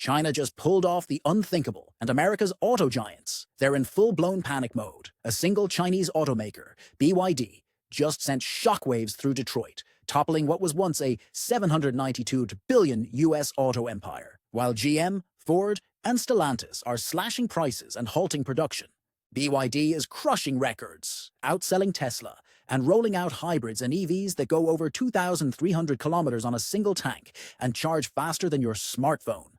China just pulled off the unthinkable, and America's auto giants, they're in full-blown panic mode. A single Chinese automaker, BYD, just sent shockwaves through Detroit, toppling what was once a $792 billion US auto empire, while GM, Ford, and Stellantis are slashing prices and halting production. BYD is crushing records, outselling Tesla, and rolling out hybrids and EVs that go over 2,300 kilometers on a single tank and charge faster than your smartphone.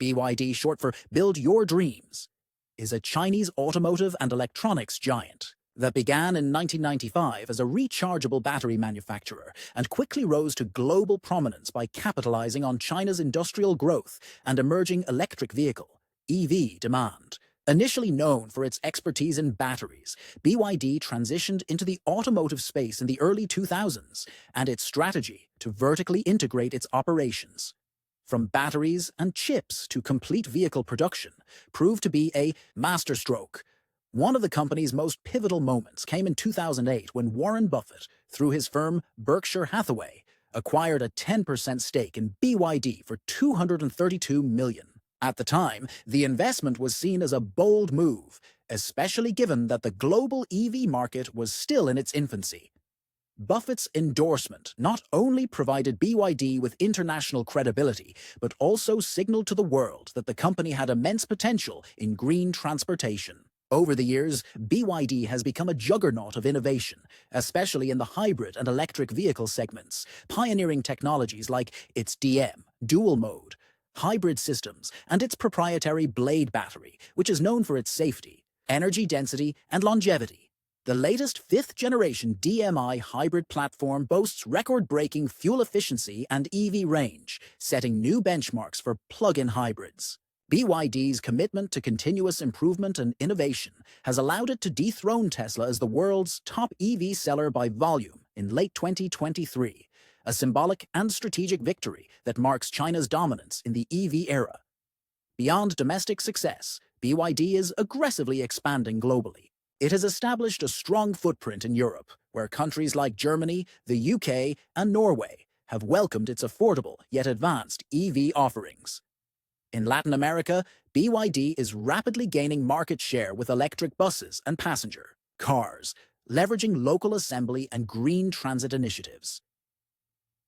BYD, short for Build Your Dreams, is a Chinese automotive and electronics giant that began in 1995 as a rechargeable battery manufacturer and quickly rose to global prominence by capitalizing on China's industrial growth and emerging electric vehicle (EV) demand. Initially known for its expertise in batteries, BYD transitioned into the automotive space in the early 2000s, and its strategy to vertically integrate its operations, from batteries and chips to complete vehicle production, proved to be a masterstroke. One of the company's most pivotal moments came in 2008 when Warren Buffett, through his firm Berkshire Hathaway, acquired a 10% stake in BYD for $232 million. At the time, the investment was seen as a bold move, especially given that the global EV market was still in its infancy. Buffett's endorsement not only provided BYD with international credibility, but also signaled to the world that the company had immense potential in green transportation. Over the years, BYD has become a juggernaut of innovation, especially in the hybrid and electric vehicle segments, pioneering technologies like its DM, dual mode, hybrid systems, and its proprietary Blade battery, which is known for its safety, energy density, and longevity. The latest fifth-generation DMI hybrid platform boasts record-breaking fuel efficiency and EV range, setting new benchmarks for plug-in hybrids. BYD's commitment to continuous improvement and innovation has allowed it to dethrone Tesla as the world's top EV seller by volume in late 2023, a symbolic and strategic victory that marks China's dominance in the EV era. Beyond domestic success, BYD is aggressively expanding globally. It has established a strong footprint in Europe, where countries like Germany, the UK, and Norway have welcomed its affordable yet advanced EV offerings. In Latin America, BYD is rapidly gaining market share with electric buses and passenger cars, leveraging local assembly and green transit initiatives.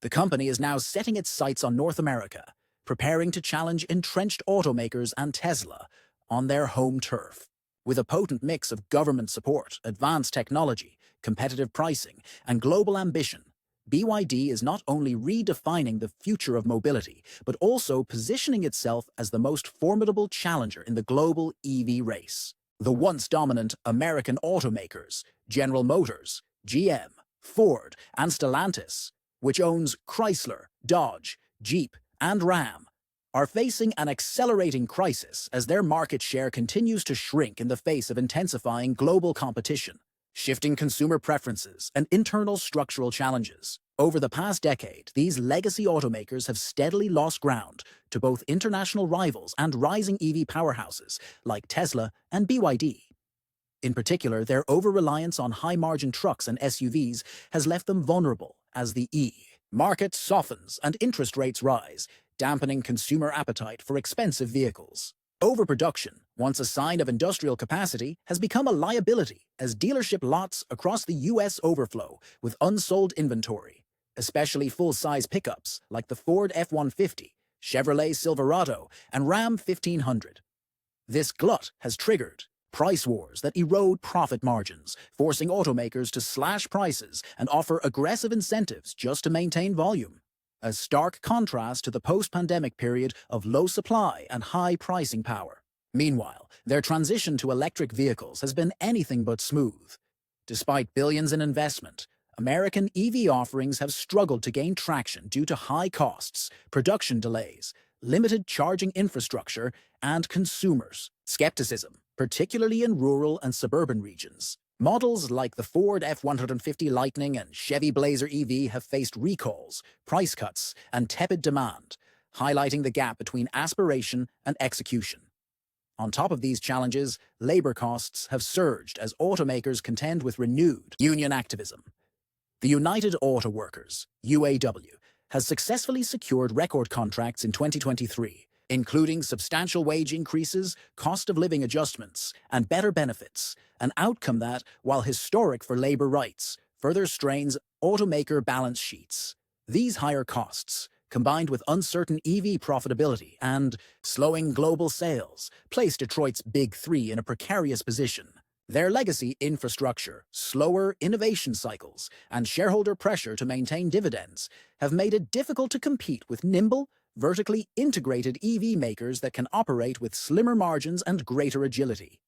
The company is now setting its sights on North America, preparing to challenge entrenched automakers and Tesla on their home turf. With a potent mix of government support, advanced technology, competitive pricing, and global ambition, BYD is not only redefining the future of mobility, but also positioning itself as the most formidable challenger in the global EV race. The once dominant American automakers, General Motors, GM, Ford, and Stellantis, which owns Chrysler, Dodge, Jeep, and Ram, are facing an accelerating crisis as their market share continues to shrink in the face of intensifying global competition, shifting consumer preferences, and internal structural challenges. Over the past decade, these legacy automakers have steadily lost ground to both international rivals and rising EV powerhouses like Tesla and BYD. In particular, their over-reliance on high-margin trucks and SUVs has left them vulnerable as the EV market softens and interest rates rise, dampening consumer appetite for expensive vehicles. Overproduction, once a sign of industrial capacity, has become a liability as dealership lots across the U.S. overflow with unsold inventory, especially full-size pickups like the Ford F-150, Chevrolet Silverado, and Ram 1500. This glut has triggered price wars that erode profit margins, forcing automakers to slash prices and offer aggressive incentives just to maintain volume. A stark contrast to the post-pandemic period of low supply and high pricing power. Meanwhile, their transition to electric vehicles has been anything but smooth. Despite billions in investment, American EV offerings have struggled to gain traction due to high costs, production delays, limited charging infrastructure, and consumers' skepticism, particularly in rural and suburban regions. Models like the Ford F-150 Lightning and Chevy Blazer EV have faced recalls, price cuts, and tepid demand, highlighting the gap between aspiration and execution. On top of these challenges, labor costs have surged as automakers contend with renewed union activism. The United Auto Workers, UAW, has successfully secured record contracts in 2023, including substantial wage increases, cost of living adjustments, and better benefits, an outcome that, while historic for labor rights, further strains automaker balance sheets. These higher costs, combined with uncertain EV profitability and slowing global sales, place Detroit's Big Three in a precarious position. Their legacy infrastructure, slower innovation cycles, and shareholder pressure to maintain dividends have made it difficult to compete with nimble, vertically integrated EV makers that can operate with slimmer margins and greater agility.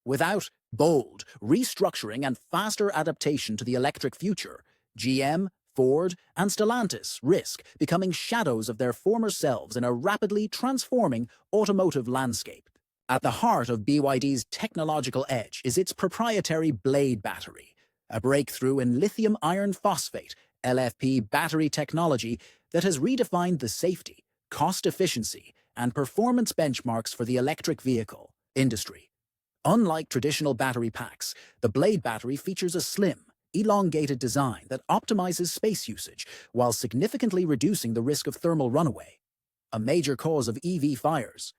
Without bold restructuring and faster adaptation to the electric future, GM, Ford, and Stellantis risk becoming shadows of their former selves in a rapidly transforming automotive landscape. At the heart of BYD's technological edge is its proprietary Blade battery, a breakthrough in lithium iron phosphate (LFP) battery technology that has redefined the safety, cost efficiency, and performance benchmarks for the electric vehicle industry. Unlike traditional battery packs, the Blade battery features a slim, elongated design that optimizes space usage while significantly reducing the risk of thermal runaway, a major cause of EV fires.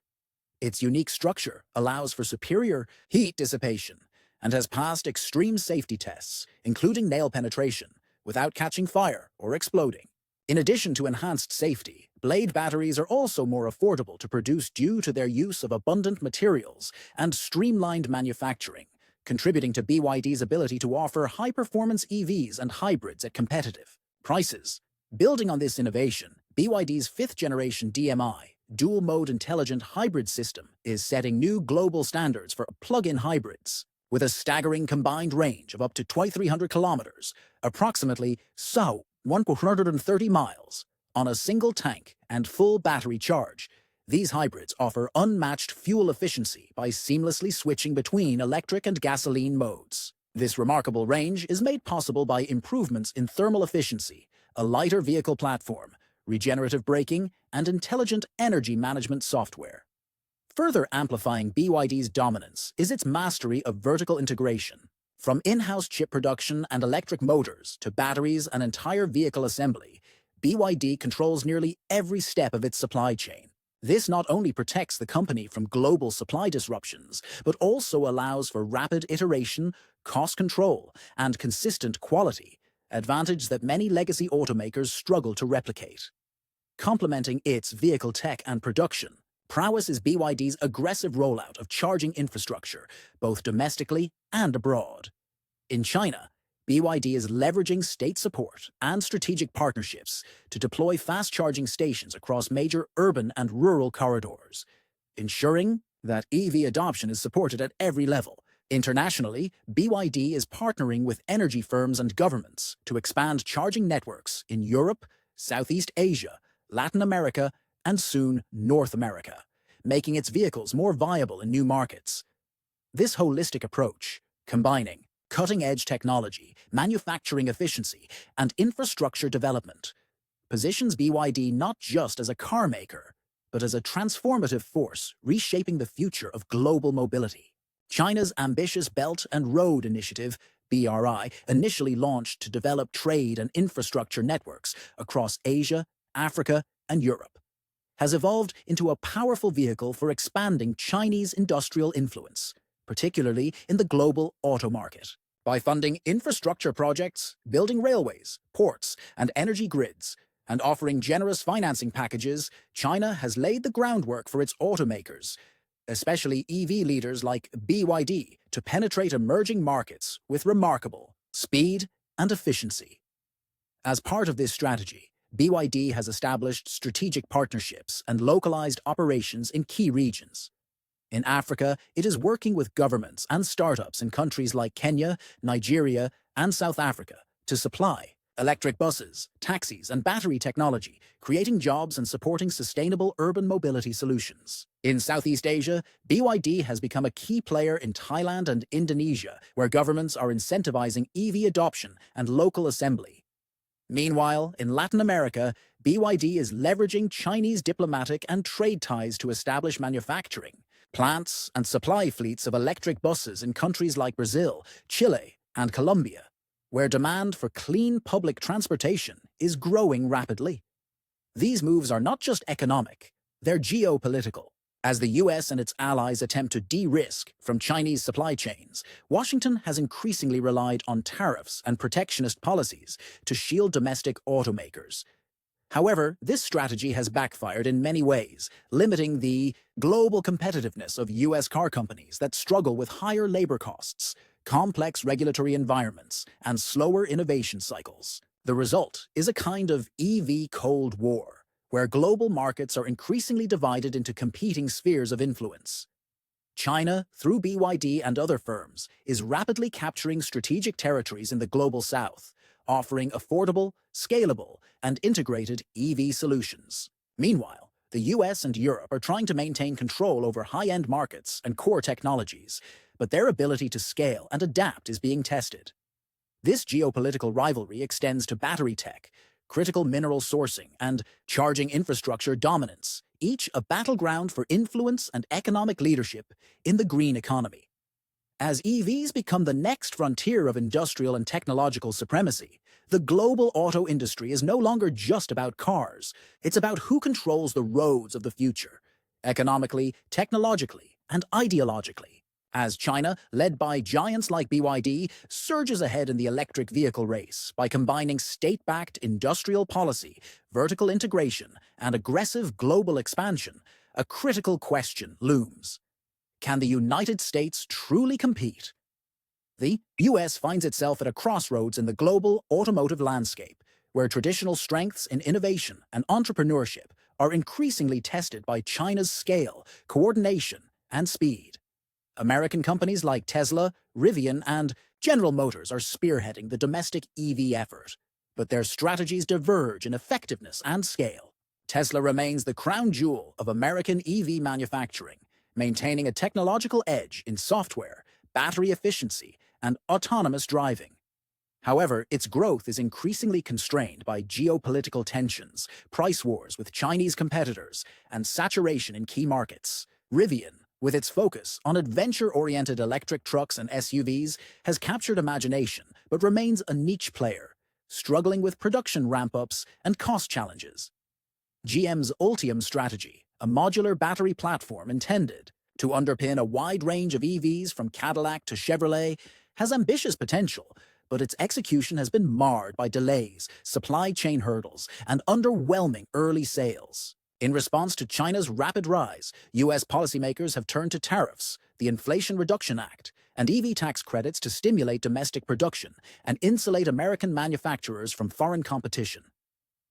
Its unique structure allows for superior heat dissipation and has passed extreme safety tests, including nail penetration, without catching fire or exploding. In addition to enhanced safety, Blade batteries are also more affordable to produce due to their use of abundant materials and streamlined manufacturing, contributing to BYD's ability to offer high-performance EVs and hybrids at competitive prices. Building on this innovation, BYD's fifth-generation DMI, dual-mode intelligent hybrid system, is setting new global standards for plug-in hybrids. With a staggering combined range of up to 2,300 kilometers, approximately 130 miles, on a single tank and full battery charge, these hybrids offer unmatched fuel efficiency by seamlessly switching between electric and gasoline modes. This remarkable range is made possible by improvements in thermal efficiency, a lighter vehicle platform, regenerative braking, and intelligent energy management software. Further amplifying BYD's dominance is its mastery of vertical integration. From in-house chip production and electric motors to batteries and entire vehicle assembly, BYD controls nearly every step of its supply chain. This not only protects the company from global supply disruptions, but also allows for rapid iteration, cost control, and consistent quality, advantage that many legacy automakers struggle to replicate. Complementing its vehicle tech and production, prowess is BYD's aggressive rollout of charging infrastructure, both domestically and abroad. In China, BYD is leveraging state support and strategic partnerships to deploy fast-charging stations across major urban and rural corridors, ensuring that EV adoption is supported at every level. Internationally, BYD is partnering with energy firms and governments to expand charging networks in Europe, Southeast Asia, Latin America, and soon North America, making its vehicles more viable in new markets. This holistic approach, combining cutting-edge technology, manufacturing efficiency, and infrastructure development, positions BYD not just as a car maker, but as a transformative force reshaping the future of global mobility. China's ambitious Belt and Road Initiative, BRI, initially launched to develop trade and infrastructure networks across Asia, Africa, and Europe, has evolved into a powerful vehicle for expanding Chinese industrial influence, particularly in the global auto market. By funding infrastructure projects, building railways, ports, and energy grids, and offering generous financing packages, China has laid the groundwork for its automakers, especially EV leaders like BYD, to penetrate emerging markets with remarkable speed and efficiency. As part of this strategy, BYD has established strategic partnerships and localized operations in key regions. In Africa, it is working with governments and startups in countries like Kenya, Nigeria, and South Africa to supply electric buses, taxis, and battery technology, creating jobs and supporting sustainable urban mobility solutions. In Southeast Asia, BYD has become a key player in Thailand and Indonesia, where governments are incentivizing EV adoption and local assembly. Meanwhile, in Latin America, BYD is leveraging Chinese diplomatic and trade ties to establish manufacturing, plants, and supply fleets of electric buses in countries like Brazil, Chile, and Colombia, where demand for clean public transportation is growing rapidly. These moves are not just economic, They're geopolitical. As the US and its allies attempt to de-risk from Chinese supply chains, Washington has increasingly relied on tariffs and protectionist policies to shield domestic automakers. However, this strategy has backfired in many ways, limiting the global competitiveness of US car companies that struggle with higher labor costs, complex regulatory environments, and slower innovation cycles. The result is a kind of EV Cold War, where global markets are increasingly divided into competing spheres of influence. China, through BYD and other firms, is rapidly capturing strategic territories in the global south, offering affordable, scalable, and integrated EV solutions. Meanwhile, the US and Europe are trying to maintain control over high-end markets and core technologies, but their ability to scale and adapt is being tested. This geopolitical rivalry extends to battery tech, critical mineral sourcing, and charging infrastructure dominance, each a battleground for influence and economic leadership in the green economy. As EVs become the next frontier of industrial and technological supremacy, the global auto industry is no longer just about cars. It's about who controls the roads of the future, economically, technologically, and ideologically. As China, led by giants like BYD, surges ahead in the electric vehicle race by combining state-backed industrial policy, vertical integration, and aggressive global expansion, a critical question looms. Can the United States truly compete? The US finds itself at a crossroads in the global automotive landscape, where traditional strengths in innovation and entrepreneurship are increasingly tested by China's scale, coordination, and speed. American companies like Tesla, Rivian, and General Motors are spearheading the domestic EV effort, but their strategies diverge in effectiveness and scale. Tesla remains the crown jewel of American EV manufacturing, maintaining a technological edge in software, battery efficiency, and autonomous driving. However, its growth is increasingly constrained by geopolitical tensions, price wars with Chinese competitors, and saturation in key markets. Rivian, with its focus on adventure-oriented electric trucks and SUVs, has captured imagination but remains a niche player, struggling with production ramp-ups and cost challenges. GM's Ultium strategy, a modular battery platform intended to underpin a wide range of EVs from Cadillac to Chevrolet, has ambitious potential, but its execution has been marred by delays, supply chain hurdles, and underwhelming early sales. In response to China's rapid rise, US policymakers have turned to tariffs, the Inflation Reduction Act, and EV tax credits to stimulate domestic production and insulate American manufacturers from foreign competition.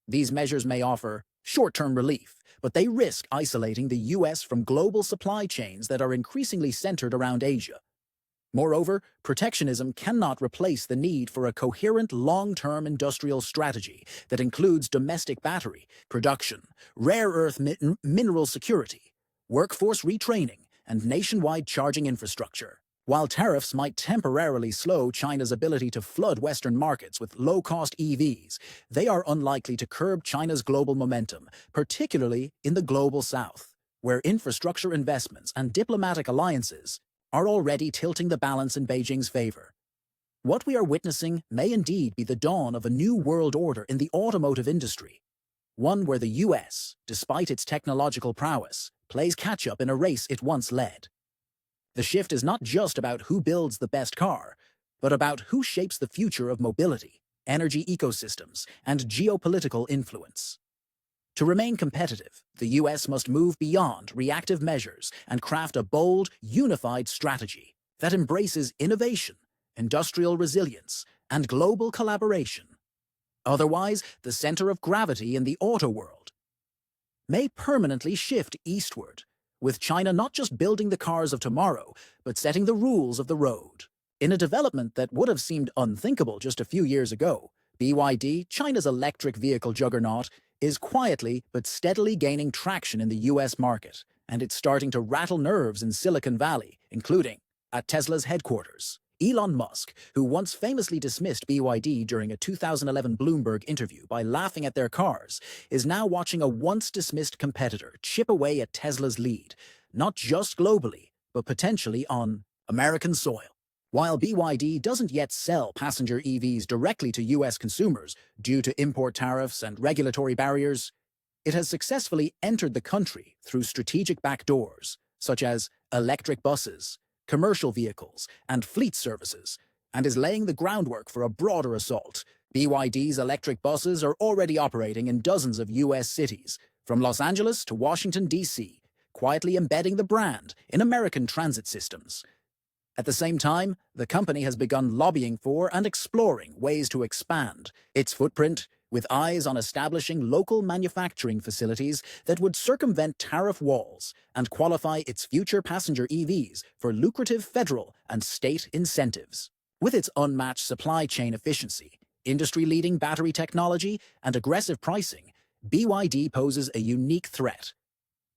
These measures may offer short-term relief, but they risk isolating the US from global supply chains that are increasingly centered around Asia. Moreover, protectionism cannot replace the need for a coherent long-term industrial strategy that includes domestic battery production, rare earth mineral security, workforce retraining, and nationwide charging infrastructure. While tariffs might temporarily slow China's ability to flood Western markets with low-cost EVs, they are unlikely to curb China's global momentum, particularly in the global south, where infrastructure investments and diplomatic alliances are already tilting the balance in Beijing's favor. What we are witnessing may indeed be the dawn of a new world order in the automotive industry, one where the US, despite its technological prowess, plays catch-up in a race it once led. The shift is not just about who builds the best car, but about who shapes the future of mobility, energy ecosystems, and geopolitical influence. To remain competitive, the US must move beyond reactive measures and craft a bold, unified strategy that embraces innovation, industrial resilience, and global collaboration. Otherwise, the center of gravity in the auto world may permanently shift eastward, with China not just building the cars of tomorrow, but setting the rules of the road. In a development that would have seemed unthinkable just a few years ago, BYD, China's electric vehicle juggernaut, is quietly but steadily gaining traction in the US market, and it's starting to rattle nerves in Silicon Valley, including at Tesla's headquarters. Elon Musk, who once famously dismissed BYD during a 2011 Bloomberg interview by laughing at their cars, is now watching a once-dismissed competitor chip away at Tesla's lead, not just globally, but potentially on American soil. While BYD doesn't yet sell passenger EVs directly to US consumers due to import tariffs and regulatory barriers, It has successfully entered the country through strategic backdoors, such as electric buses, commercial vehicles, and fleet services, and is laying the groundwork for a broader assault. BYD's electric buses are already operating in dozens of U.S. cities, from Los Angeles to Washington, D.C., quietly embedding the brand in American transit systems. At the same time, the company has begun lobbying for and exploring ways to expand its footprint, with eyes on establishing local manufacturing facilities that would circumvent tariff walls and qualify its future passenger EVs for lucrative federal and state incentives. With its unmatched supply chain efficiency, industry-leading battery technology, and aggressive pricing, BYD poses a unique threat.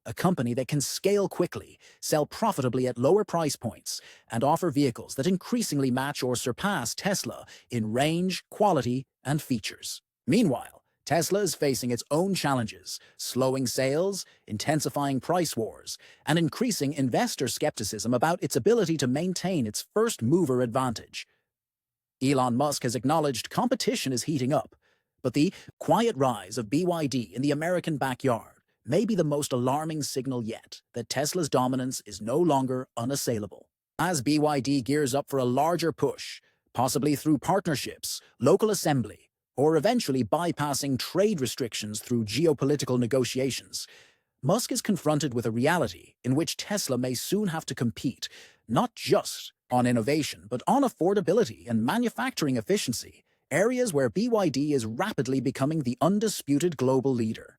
A company that can scale quickly, sell profitably at lower price points, and offer vehicles that increasingly match or surpass Tesla in range, quality, and features. Meanwhile, Tesla is facing its own challenges, slowing sales, intensifying price wars, and increasing investor skepticism about its ability to maintain its first-mover advantage. Elon Musk has acknowledged competition is heating up, but the quiet rise of BYD in the American backyard may be the most alarming signal yet that Tesla's dominance is no longer unassailable. As BYD gears up for a larger push, possibly through partnerships, local assembly, or eventually bypassing trade restrictions through geopolitical negotiations, Musk is confronted with a reality in which Tesla may soon have to compete, not just on innovation, but on affordability and manufacturing efficiency, areas where BYD is rapidly becoming the undisputed global leader.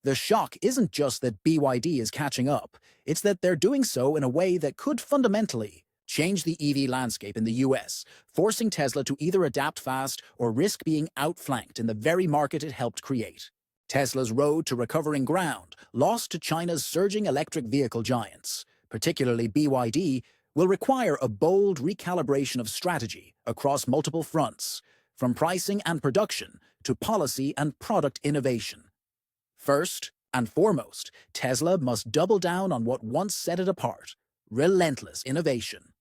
The shock isn't just that BYD is catching up, it's that they're doing so in a way that could fundamentally change the EV landscape in the US, forcing Tesla to either adapt fast or risk being outflanked in the very market it helped create. Tesla's road to recovering ground, lost to China's surging electric vehicle giants, particularly BYD, will require a bold recalibration of strategy across multiple fronts, from pricing and production to policy and product innovation. First and foremost, Tesla must double down on what once set it apart: relentless innovation.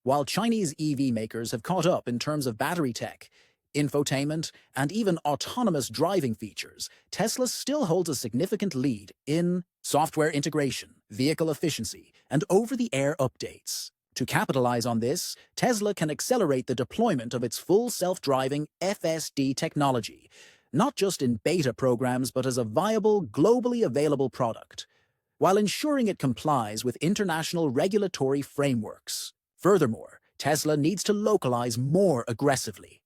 While Chinese EV makers have caught up in terms of battery tech, infotainment, and even autonomous driving features, Tesla still holds a significant lead in software integration, vehicle efficiency, and over-the-air updates. To capitalize on this, Tesla can accelerate the deployment of its full self-driving FSD technology, not just in beta programs but as a viable, globally available product, while ensuring it complies with international regulatory frameworks. Furthermore, Tesla needs to localize more aggressively.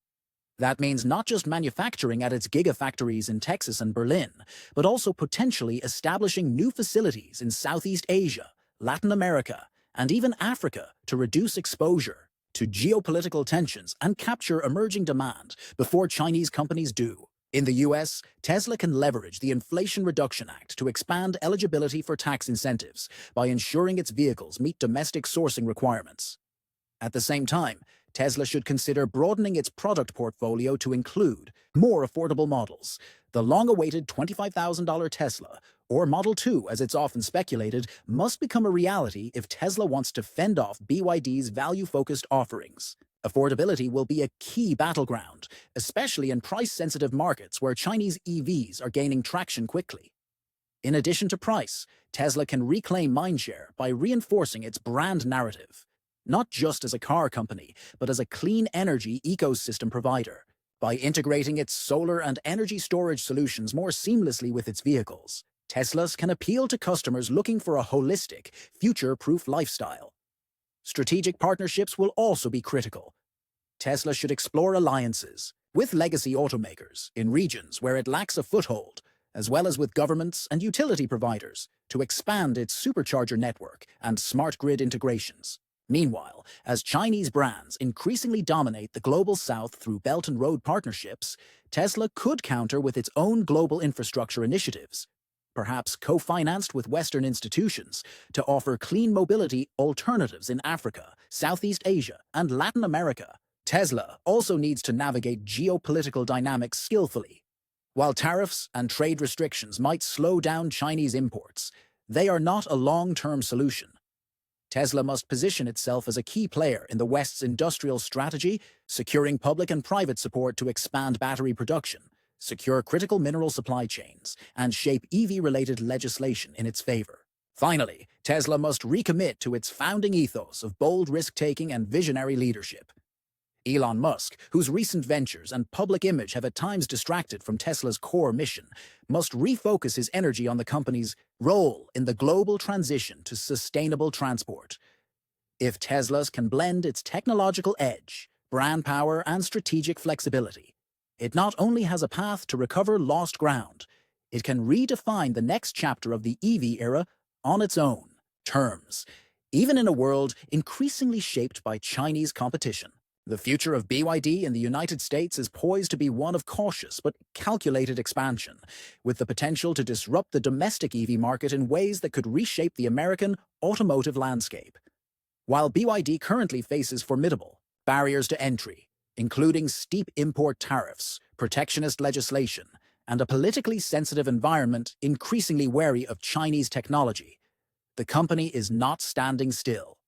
That means not just manufacturing at its gigafactories in Texas and Berlin, but also potentially establishing new facilities in Southeast Asia, Latin America, and even Africa to reduce exposure to geopolitical tensions and capture emerging demand before Chinese companies do. In the US, Tesla can leverage the Inflation Reduction Act to expand eligibility for tax incentives by ensuring its vehicles meet domestic sourcing requirements. At the same time, Tesla should consider broadening its product portfolio to include more affordable models. The long-awaited $25,000 Tesla, or Model 2 as it's often speculated, must become a reality if Tesla wants to fend off BYD's value-focused offerings. Affordability will be a key battleground, especially in price-sensitive markets where Chinese EVs are gaining traction quickly. In addition to price, Tesla can reclaim mindshare by reinforcing its brand narrative, not just as a car company, but as a clean energy ecosystem provider. By integrating its solar and energy storage solutions more seamlessly with its vehicles, Tesla can appeal to customers looking for a holistic, future-proof lifestyle. Strategic partnerships will also be critical. Tesla should explore alliances with legacy automakers in regions where it lacks a foothold, as well as with governments and utility providers, to expand its supercharger network and smart grid integrations. Meanwhile, as Chinese brands increasingly dominate the global south through Belt and Road partnerships, Tesla could counter with its own global infrastructure initiatives, perhaps co-financed with Western institutions, to offer clean mobility alternatives in Africa, Southeast Asia, and Latin America. Tesla also needs to navigate geopolitical dynamics skillfully. While tariffs and trade restrictions might slow down Chinese imports, they are not a long-term solution. Tesla must position itself as a key player in the West's industrial strategy, securing public and private support to expand battery production, secure critical mineral supply chains, and shape EV-related legislation in its favor. Finally, Tesla must recommit to its founding ethos of bold risk-taking and visionary leadership. Elon Musk, whose recent ventures and public image have at times distracted from Tesla's core mission, must refocus his energy on the company's role in the global transition to sustainable transport. If Tesla's can blend its technological edge, brand power, and strategic flexibility, it not only has a path to recover lost ground, it can redefine the next chapter of the EV era on its own terms, even in a world increasingly shaped by Chinese competition. The future of BYD in the United States is poised to be one of cautious but calculated expansion, with the potential to disrupt the domestic EV market in ways that could reshape the American automotive landscape. While BYD currently faces formidable barriers to entry, including steep import tariffs, protectionist legislation, and a politically sensitive environment increasingly wary of Chinese technology, the company is not standing still.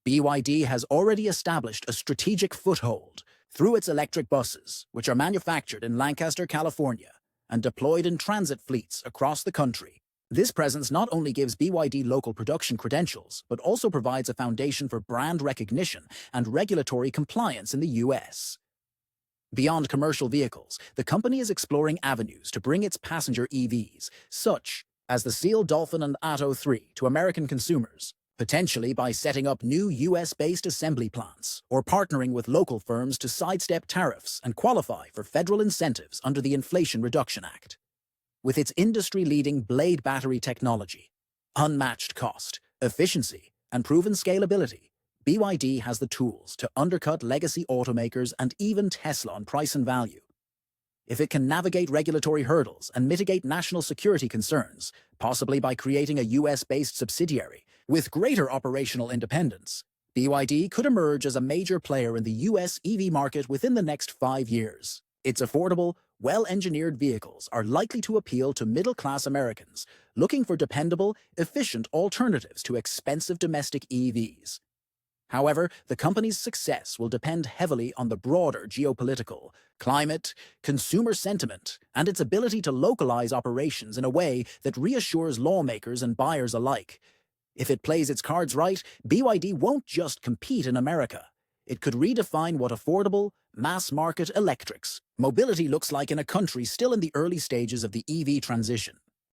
BYD has already established a strategic foothold through its electric buses, which are manufactured in Lancaster, California, and deployed in transit fleets across the country. This presence not only gives BYD local production credentials, but also provides a foundation for brand recognition and regulatory compliance in the US. Beyond commercial vehicles, the company is exploring avenues to bring its passenger EVs, such as the Seal Dolphin and Atto 3, to American consumers, potentially by setting up new US-based assembly plants or partnering with local firms to sidestep tariffs and qualify for federal incentives under the Inflation Reduction Act. With its industry-leading blade battery technology, unmatched cost, efficiency, and proven scalability, BYD has the tools to undercut legacy automakers and even Tesla on price and value. If it can navigate regulatory hurdles and mitigate national security concerns, possibly by creating a US-based subsidiary with greater operational independence, BYD could emerge as a major player in the US EV market within the next 5 years. Its affordable, well-engineered vehicles are likely to appeal to middle-class Americans looking for dependable, efficient alternatives to expensive domestic EVs. However, the company's success will depend heavily on the broader geopolitical, climate, consumer sentiment, and its ability to localize operations in a way that reassures lawmakers and buyers alike. If it plays its cards right, BYD won't just compete in America. It could redefine what affordable, mass-market electrics mobility looks like in a country still in the early stages of the EV transition.